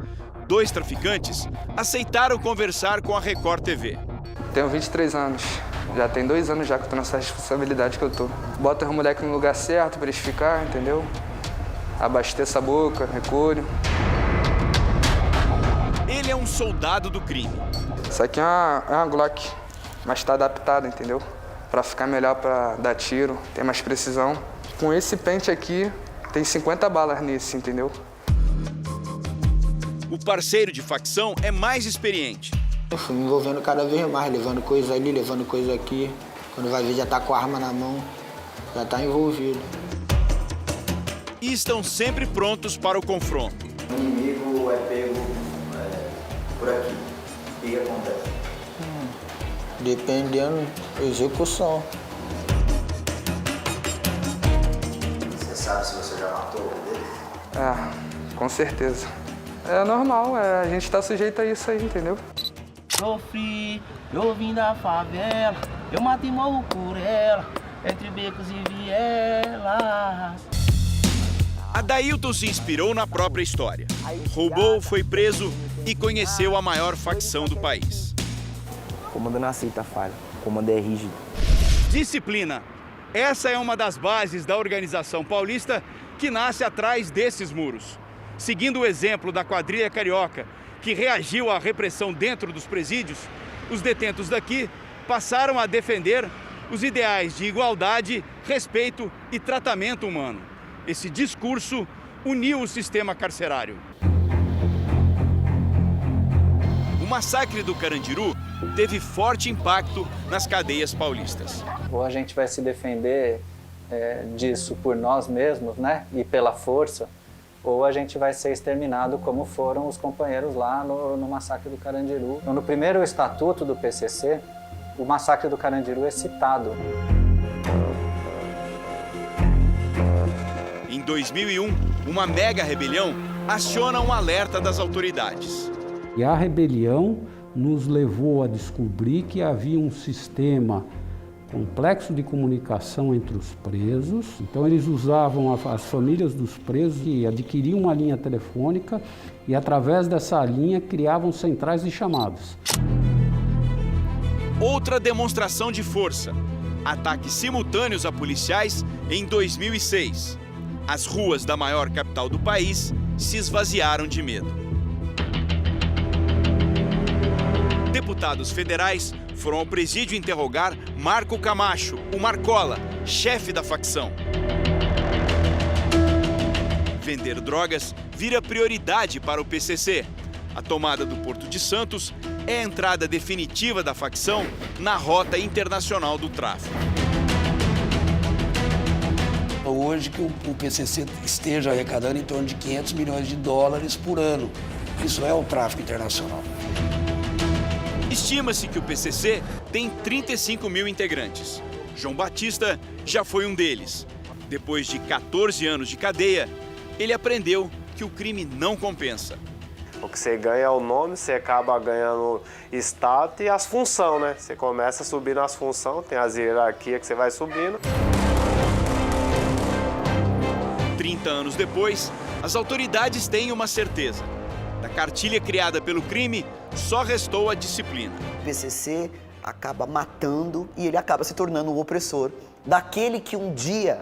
2 traficantes aceitaram conversar com a Record TV. Tenho 23 anos. Já tem 2 anos já que eu tô nessa responsabilidade que eu tô. Bota os moleques no lugar certo pra eles ficar, entendeu? Abasteça a boca, recolho. Ele é um soldado do crime. Isso aqui é uma Glock, mas tá adaptada, entendeu? para ficar melhor para dar tiro, ter mais precisão. Com esse pente aqui, tem 50 balas nesse, entendeu? O parceiro de facção é mais experiente. Eu fui me envolvendo cada vez mais, levando coisa ali, levando coisa aqui. Quando vai ver, já tá com a arma na mão, já tá envolvido. E estão sempre prontos para o confronto. O inimigo é pego por aqui. O que acontece? Dependendo, execução. Você sabe se você já matou um deles? Com certeza. É normal, a gente tá sujeito a isso aí, entendeu? Sofri, eu vim da favela, eu mato e morro por ela, entre becos e vielas. Adailton se inspirou na própria história. Roubou, foi preso e conheceu a maior facção do país. O comando não aceita falha, o comando é rígido. Disciplina. Essa é uma das bases da organização paulista que nasce atrás desses muros. Seguindo o exemplo da quadrilha carioca, que reagiu à repressão dentro dos presídios, os detentos daqui passaram a defender os ideais de igualdade, respeito e tratamento humano. Esse discurso uniu o sistema carcerário. O massacre do Carandiru teve forte impacto nas cadeias paulistas. Ou a gente vai se defender disso por nós mesmos, né? E pela força, ou a gente vai ser exterminado como foram os companheiros lá no massacre do Carandiru. No primeiro estatuto do PCC, o massacre do Carandiru é citado. Em 2001, uma mega rebelião aciona um alerta das autoridades. E a rebelião nos levou a descobrir que havia um sistema complexo de comunicação entre os presos. Então eles usavam as famílias dos presos e adquiriam uma linha telefônica e através dessa linha criavam centrais de chamadas. Outra demonstração de força. Ataques simultâneos a policiais em 2006. As ruas da maior capital do país se esvaziaram de medo. Deputados federais foram ao presídio interrogar Marco Camacho, o Marcola, chefe da facção. Vender drogas vira prioridade para o PCC. A tomada do Porto de Santos é a entrada definitiva da facção na rota internacional do tráfico. Hoje que o PCC esteja arrecadando em torno de 500 milhões de dólares por ano. Isso é o tráfico internacional. Estima-se que o PCC tem 35 mil integrantes. João Batista já foi um deles. Depois de 14 anos de cadeia, ele aprendeu que o crime não compensa. O que você ganha é o nome, você acaba ganhando status e as funções, né? Você começa a subir nas funções, tem as hierarquias que você vai subindo. 30 anos depois, as autoridades têm uma certeza. Da cartilha criada pelo crime, só restou a disciplina. O PCC acaba matando e ele acaba se tornando o opressor daquele que um dia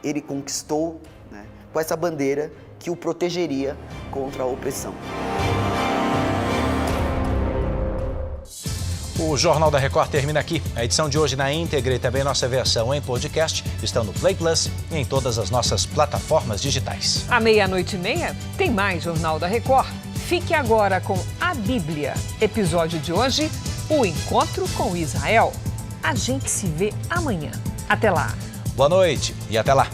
ele conquistou, né, com essa bandeira que o protegeria contra a opressão. O Jornal da Record termina aqui. A edição de hoje na íntegra e também nossa versão em podcast estão no Play Plus e em todas as nossas plataformas digitais. À 00:30 tem mais Jornal da Record. Fique agora com a Bíblia. Episódio de hoje, o encontro com Israel. A gente se vê amanhã. Até lá. Boa noite e até lá.